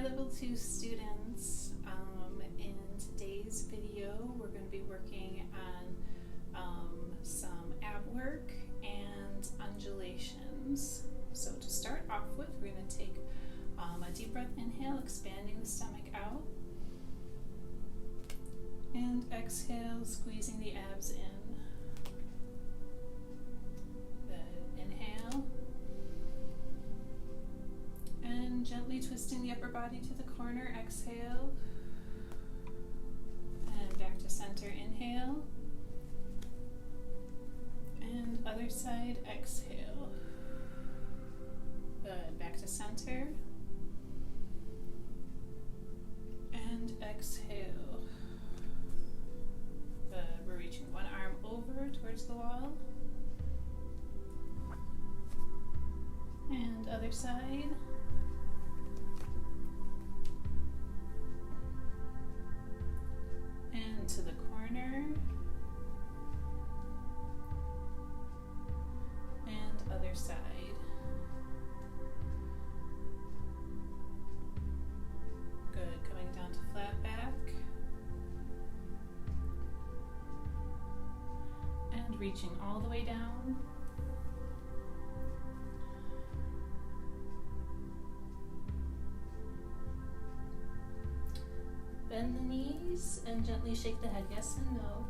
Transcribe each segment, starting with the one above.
Hey Level 2 students, in today's video we're going to be working on some ab work and undulations. So to start off with, we're going to take a deep breath inhale, expanding the stomach out, and exhale, squeezing the abs in. Good. Inhale. And gently twisting the upper body to the corner, exhale. And back to center, inhale. And other side, exhale. Good, back to center. And exhale. Good, we're reaching one arm over towards the wall. And other side. And to the corner, and other side. Good, coming down to flat back, and reaching all the way down. Bend the knees and gently shake the head yes and no.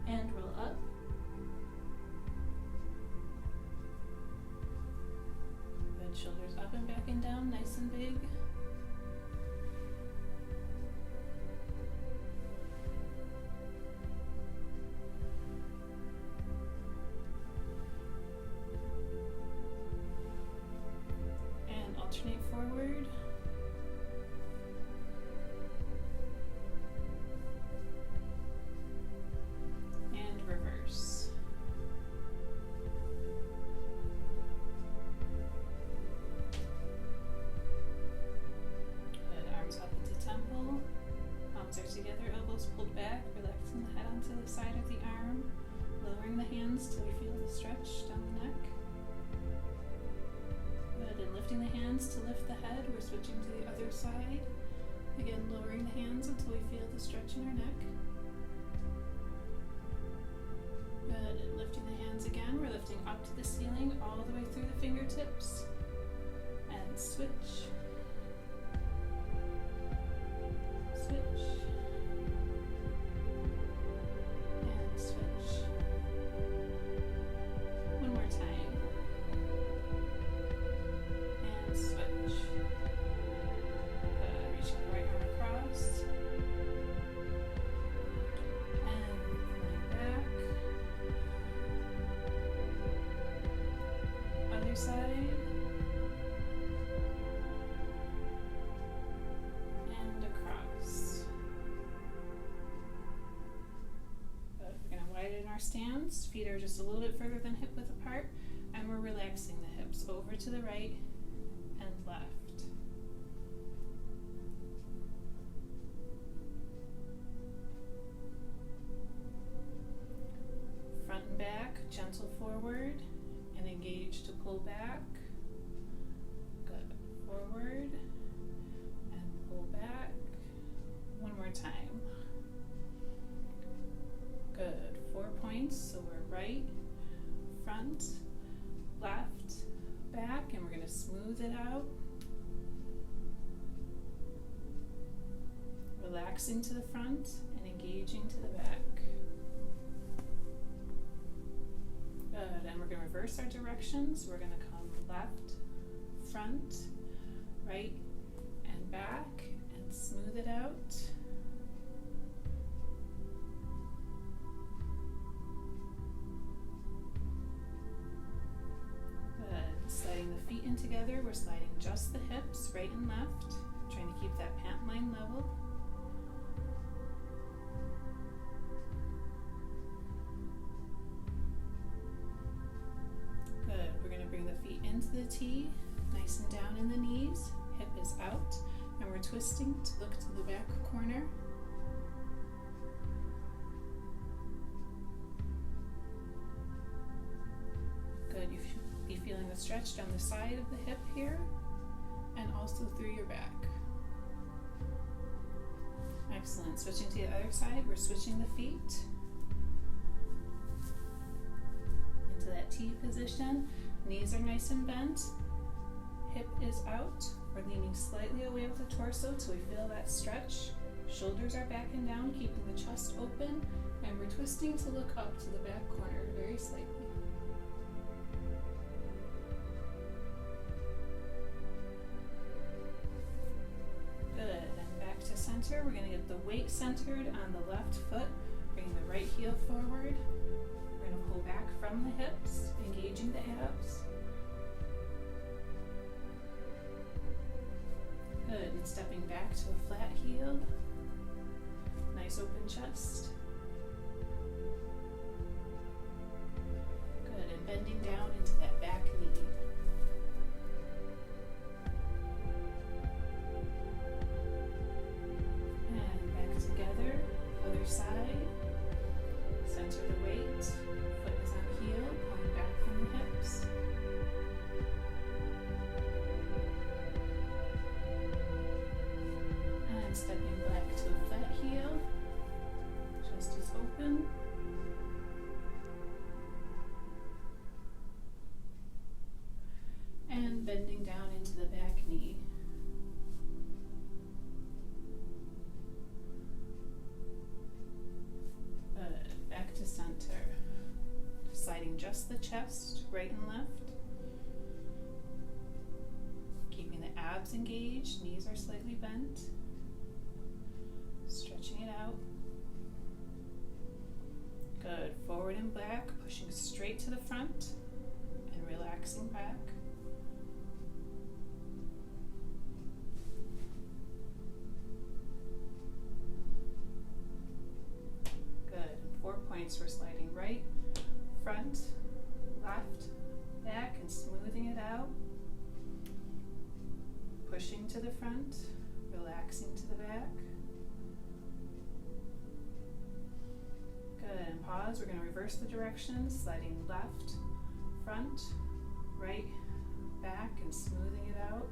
And roll up. Good, shoulders up and back and down, nice and big. Alternate forward. And reverse. Good, arms up into temple. Palms are together, elbows pulled back, relaxing the head onto the side of the arm, lowering the hands till we feel the stretch down the neck. Good, and lifting the hands to lift the head, we're switching to the other side. Again, lowering the hands until we feel the stretch in our neck. Good, and lifting the hands again, we're lifting up to the ceiling, all the way through the fingertips. And switch. Switch. And switch. One more time. Switch. Reaching the right arm across. And pulling back. Other side. And across. Good. We're going to widen our stance. Feet are just a little bit further than hip width apart. And we're relaxing the hips over to the right and left. Front and back, gentle forward and engage to pull back. Good. Forward and pull back. One more time. Good. 4 points, so we're right, front, left, back, and we're going to smooth it out. Relaxing to the front and engaging to the back. Good, and we're going to reverse our directions. We're going to come left, front, right, and back, and smooth it out. Sliding the feet in together, we're sliding just the hips, right and left, trying to keep that pant line level. Good, we're going to bring the feet into the T, nice and down in the knees, hip is out, and we're twisting to look to the back corner. Good, you feeling the stretch down the side of the hip here and also through your back. Excellent. Switching to the other side, we're switching the feet into that T position. Knees are nice and bent. Hip is out. We're leaning slightly away with the torso till we feel that stretch. Shoulders are back and down, keeping the chest open, and we're twisting to look up to the back corner very slightly. Good, and back to center. We're going to get the weight centered on the left foot, bringing the right heel forward. We're going to pull back from the hips, engaging the abs. Good, and stepping back to a flat heel. Nice open chest. Good, and bending down into that back knee. And back together, other side. Center the weight. Foot is on heel, pulling back from the hips. And stepping back to a flat heel. Chest is open. And bending down into the back knee. Good. Back to center. Sliding just the chest, right and left. Keeping the abs engaged, knees are slightly bent. Stretching it out. Good. Forward and back, pushing straight to the front and relaxing back. Good. 4 points, we're sliding right, front, left, back, and smoothing it out. Pushing to the front, relaxing to the back. Good, and pause. We're going to reverse the direction, sliding left, front, right, back, and smoothing it out.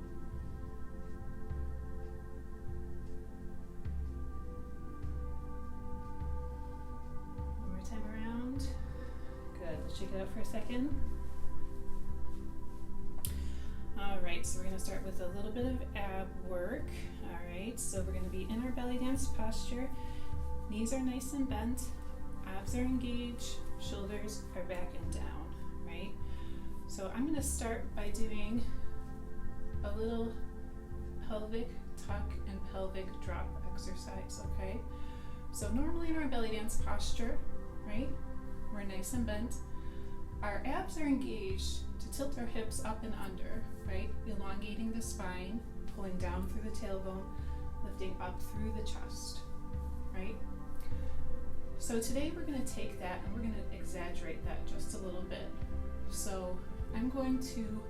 One more time around. Good, let's shake it out for a second. Alright, so we're going to start with a little bit of ab work. Alright, so we're going to be in our belly dance posture. Knees are nice and bent. Abs are engaged, shoulders are back and down, right? So I'm going to start by doing a little pelvic tuck and pelvic drop exercise, okay? So normally in our belly dance posture, right, we're nice and bent. Our abs are engaged to tilt our hips up and under, right? Elongating the spine, pulling down through the tailbone, lifting up through the chest, right? So today we're going to take that and we're going to exaggerate that just a little bit. So I'm going to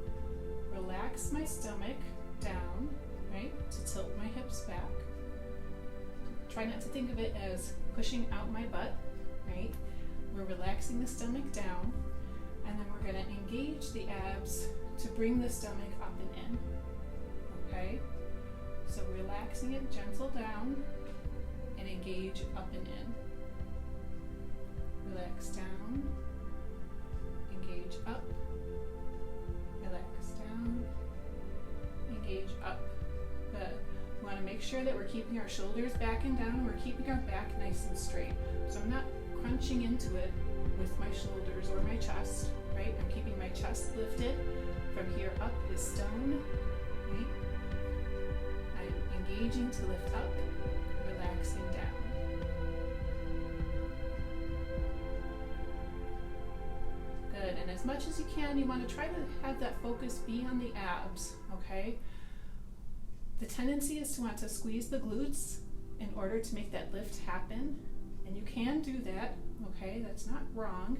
relax my stomach down, right, to tilt my hips back. Try not to think of it as pushing out my butt, right? We're relaxing the stomach down, and then we're going to engage the abs to bring the stomach up and in, okay? So relaxing it, gentle down, and engage up and in. Relax down, engage up, relax down, engage up. Good. We want to make sure that we're keeping our shoulders back and down, and we're keeping our back nice and straight. So I'm not crunching into it with my shoulders or my chest, right? I'm keeping my chest lifted. From here up is stone, right? I'm engaging to lift up, relaxing down. Good, and as much as you can, you want to try to have that focus be on the abs, okay? The tendency is to want to squeeze the glutes in order to make that lift happen, and you can do that, okay? That's not wrong.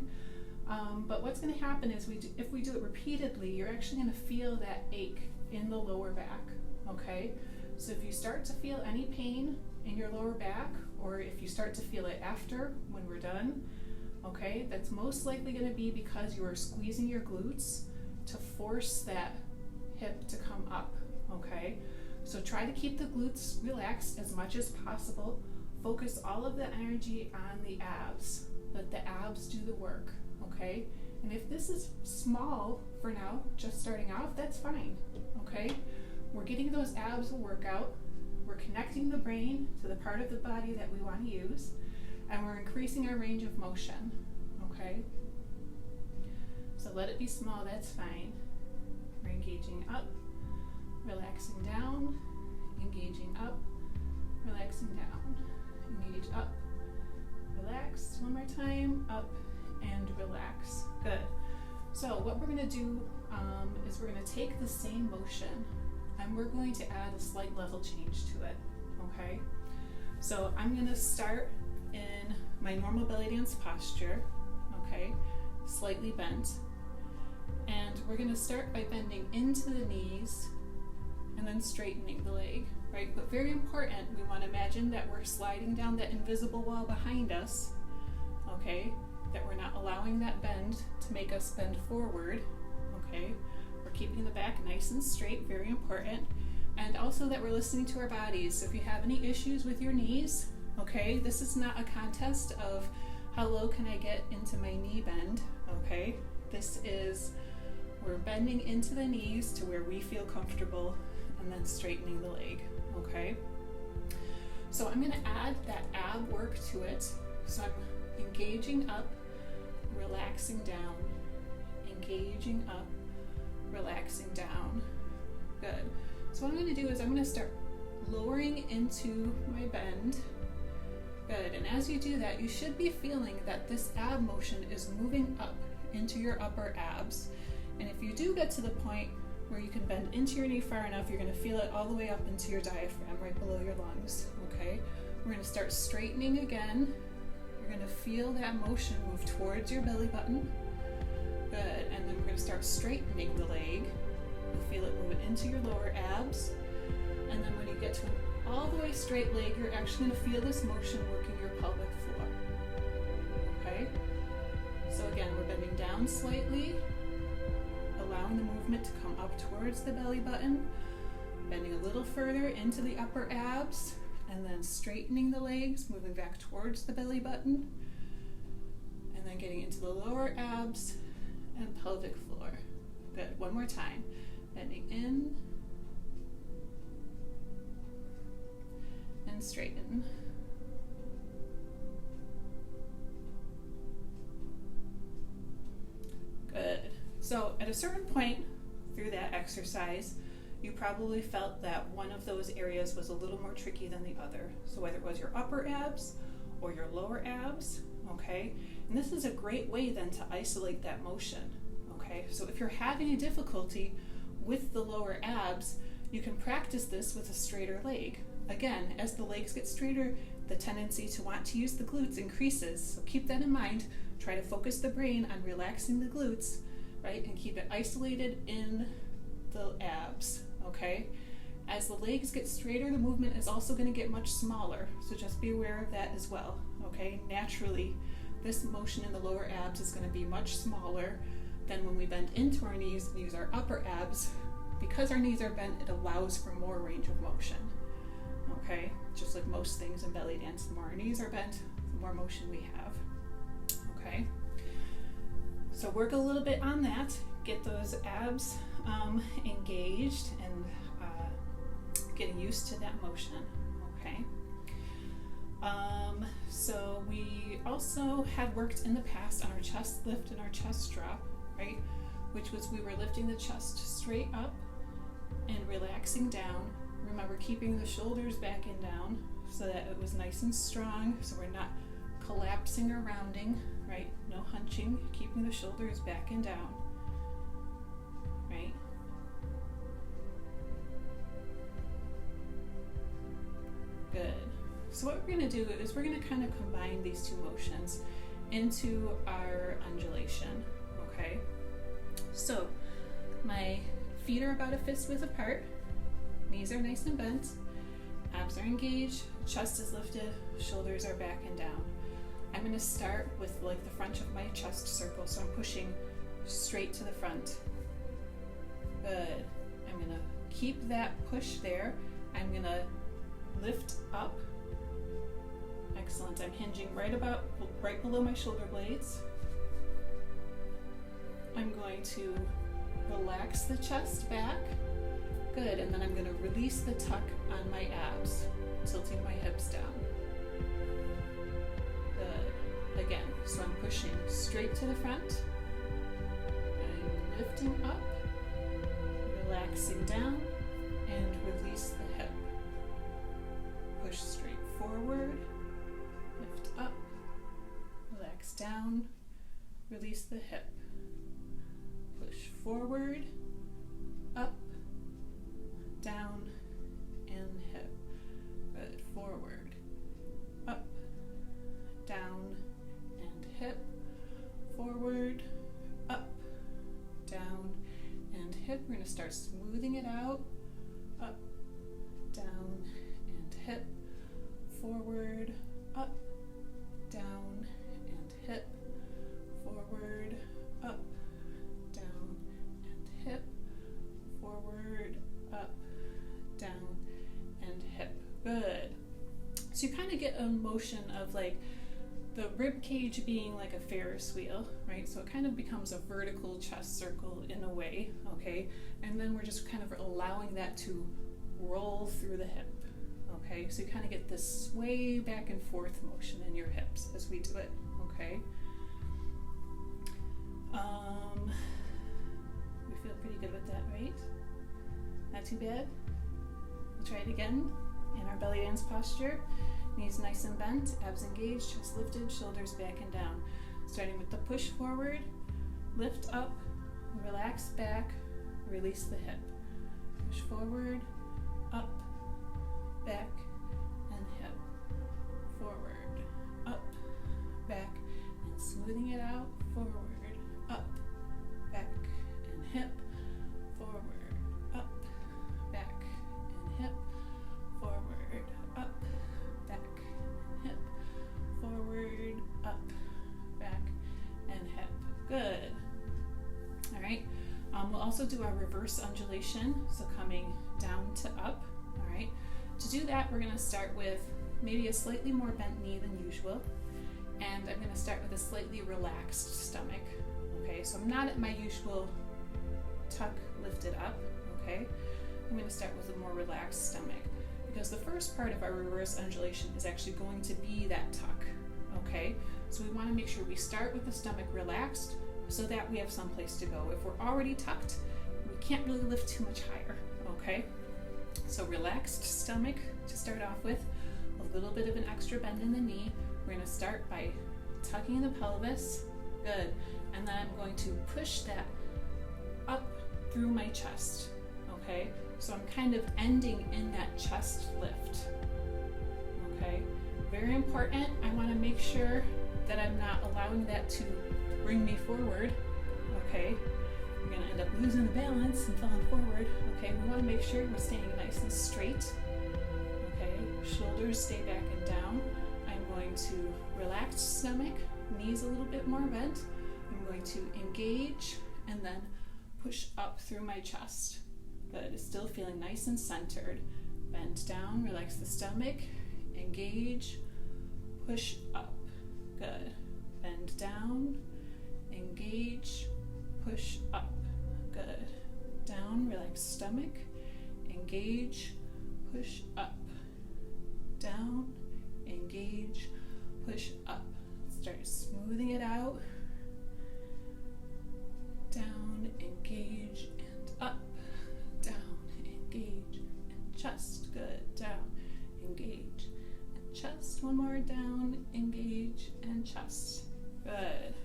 But what's going to happen is if we do it repeatedly, you're actually going to feel that ache in the lower back, okay? So if you start to feel any pain in your lower back, or if you start to feel it after when we're done, okay, that's most likely going to be because you are squeezing your glutes to force that hip to come up, okay? So try to keep the glutes relaxed as much as possible. Focus all of the energy on the abs. Let the abs do the work, okay? And if this is small for now, just starting off, that's fine, okay? We're getting those abs a workout. We're connecting the brain to the part of the body that we want to use, and we're increasing our range of motion, okay? So let it be small, that's fine. We're engaging up, relaxing down, engaging up, relaxing down, engage up, relax, one more time, up and relax. Good. So what we're going to do is we're going to take the same motion and we're going to add a slight level change to it, okay? So I'm going to start in my normal belly dance posture, okay, slightly bent, and we're going to start by bending into the knees and then straightening the leg, right? But very important, we want to imagine that we're sliding down that invisible wall behind us, okay? That we're not allowing that bend to make us bend forward, okay? We're keeping the back nice and straight, very important. And also that we're listening to our bodies. So if you have any issues with your knees, okay, this is not a contest of how low can I get into my knee bend, okay? This is, we're bending into the knees to where we feel comfortable and then straightening the leg, okay? So I'm gonna add that ab work to it. So I'm engaging up, relaxing down, engaging up, relaxing down. Good. So what I'm going to do is I'm going to start lowering into my bend. Good. And as you do that, you should be feeling that this ab motion is moving up into your upper abs. And if you do get to the point where you can bend into your knee far enough, you're going to feel it all the way up into your diaphragm, right below your lungs. Okay. We're going to start straightening again. You're going to feel that motion move towards your belly button. Good. And then we're going to start straightening the leg. You'll feel it move into your lower abs. And then when you get to an all the way straight leg, you're actually going to feel this motion working your pelvic floor. Okay? So again, we're bending down slightly, allowing the movement to come up towards the belly button, bending a little further into the upper abs, and then straightening the legs, moving back towards the belly button, and then getting into the lower abs and pelvic floor. Good. One more time. Bending in and straighten. Good. So at a certain point through that exercise, you probably felt that one of those areas was a little more tricky than the other. So whether it was your upper abs or your lower abs, okay? And this is a great way then to isolate that motion, okay? So if you're having a difficulty with the lower abs, you can practice this with a straighter leg. Again, as the legs get straighter, the tendency to want to use the glutes increases. So keep that in mind. Try to focus the brain on relaxing the glutes, right? And keep it isolated in the abs, okay? As the legs get straighter, the movement is also going to get much smaller. So just be aware of that as well, okay? Naturally, this motion in the lower abs is going to be much smaller than when we bend into our knees and use our upper abs. Because our knees are bent, it allows for more range of motion, okay? Just like most things in belly dance, the more our knees are bent, the more motion we have, okay? So work a little bit on that. Get those abs engaged and getting used to that motion, okay? So we also had worked in the past on our chest lift and our chest drop, right? Which was we were lifting the chest straight up and relaxing down. Remember, keeping the shoulders back and down so that it was nice and strong, so we're not collapsing or rounding, right? No hunching, keeping the shoulders back and down, right? Good. So what we're going to do is we're going to kind of combine these two motions into our undulation, okay? So my feet are about a fist width apart, knees are nice and bent, abs are engaged, chest is lifted, shoulders are back and down. I'm going to start with like the front of my chest circle, so I'm pushing straight to the front, Good. I'm gonna keep that push there. I'm gonna lift up. Excellent. I'm hinging right below my shoulder blades. I'm going to relax the chest back. Good. And then I'm going to release the tuck on my abs, tilting my hips down. Good. Again. So I'm pushing straight to the front. I'm lifting up, relaxing down, and release the hip. Push straight forward, lift up, relax down, release the hip. Push forward, up, down, and hip. Good. Forward, up, down, and hip. Forward, up, down, and hip. We're going to start smoothing it out. Up, down, and hip. Forward, up, down, and hip. Forward, up, down, and hip. Forward, up, down, and hip. Good. So you kind of get a motion of like the rib cage being like a Ferris wheel, right? So it kind of becomes a vertical chest circle in a way, okay? And then we're just kind of allowing that to roll through the hip, okay? So you kind of get this sway back and forth motion in your hips as we do it, okay? We feel pretty good with that, right? Not too bad. We'll try it again in our belly dance posture. Knees nice and bent, abs engaged, chest lifted, shoulders back and down. Starting with the push forward, lift up, relax back, release the hip. Push forward, up, back, and hip. Forward, up, back, and smoothing it out. Forward, up, back, and hip. Forward, up, back, and hip. Forward, up, back, and hip. Forward, up, back, and hip. Good. All right. We'll also do our reverse undulation, so coming down to up. All right. To do that, we're going to start with maybe a slightly more bent knee than usual, and I'm going to start with a slightly relaxed stomach. Okay, so I'm not at my usual tuck lifted up. Okay, I'm going to start with a more relaxed stomach, because the first part of our reverse undulation is actually going to be that tuck. Okay, so we want to make sure we start with the stomach relaxed so that we have some place to go. If we're already tucked, we can't really lift too much higher. Okay, so relaxed stomach to start off with, a little bit of an extra bend in the knee. We're going to start by tucking the pelvis. Good. And then I'm going to push that up through my chest. Okay, so I'm kind of ending in that chest lift. Okay, very important. I want to make sure that I'm not allowing that to bring me forward. Okay, I'm going to end up losing the balance and falling forward. Okay, we want to make sure we're staying nice and straight. Okay, shoulders stay back and down. I'm going to relax stomach, knees a little bit more bent. I'm going to engage and then push up through my chest. Good. Still feeling nice and centered. Bend down, relax the stomach, engage, push up. Good. Bend down, engage, push up. Good. Down, relax stomach, engage, push up. Down, engage, push up. Start smoothing it out. Down, engage, and up. Down, engage, and chest. Good. Down, engage, and chest. One more. Down, engage, and chest. Good.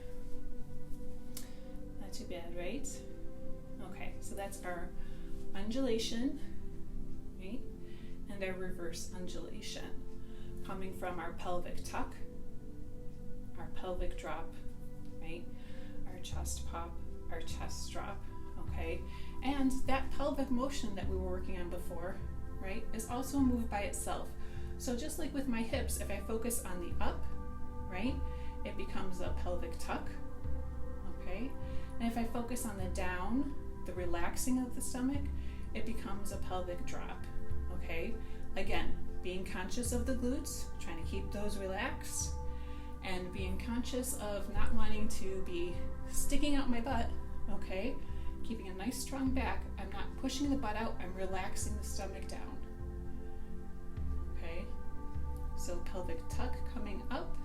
Not too bad, right? Okay, so that's our undulation, right? And our reverse undulation. Coming from our pelvic tuck, our pelvic drop, right? Our chest pop, our chest drop, okay? And that pelvic motion that we were working on before, right, is also a move by itself. So just like with my hips, if I focus on the up, right, it becomes a pelvic tuck, okay? And if I focus on the down, the relaxing of the stomach, it becomes a pelvic drop, okay? Again, being conscious of the glutes, trying to keep those relaxed, and being conscious of not wanting to be sticking out my butt, okay? Keeping a nice strong back. I'm not pushing the butt out, I'm relaxing the stomach down, okay? So pelvic tuck coming up,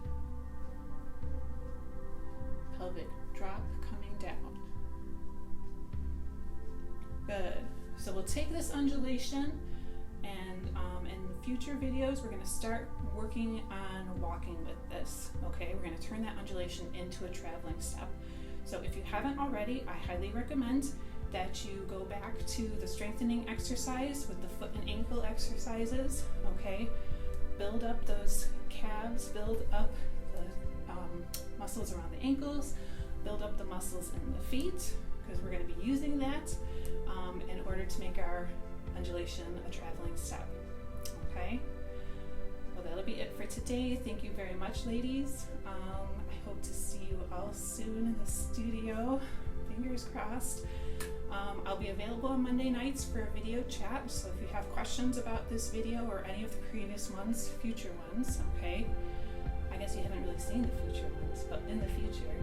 pelvic drop coming down. Good. So we'll take this undulation, and in future videos we're going to start working on walking with this, okay? We're going to turn that undulation into a traveling step. So if you haven't already, I highly recommend that you go back to the strengthening exercise with the foot and ankle exercises, okay? Build up those calves, build up the muscles around the ankles, build up the muscles in the feet, because we're going to be using that in order to make our undulation a traveling step, okay? Well, that'll be it for today. Thank you very much, ladies. I hope to see you all soon in the studio. Fingers crossed. I'll be available on Monday nights for a video chat, so if you have questions about this video or any of the previous ones, future ones, okay? I guess you haven't really seen the future ones, but in the future,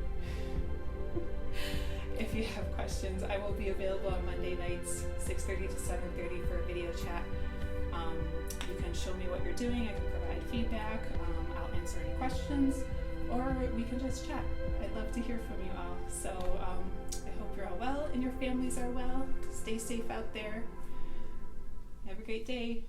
if you have questions, I will be available on Monday nights, 6:30 to 7:30 for a video chat. You can show me what you're doing, I can provide feedback, I'll answer any questions, or we can just chat. I'd love to hear from you all. So I hope you're all well and your families are well. Stay safe out there. Have a great day.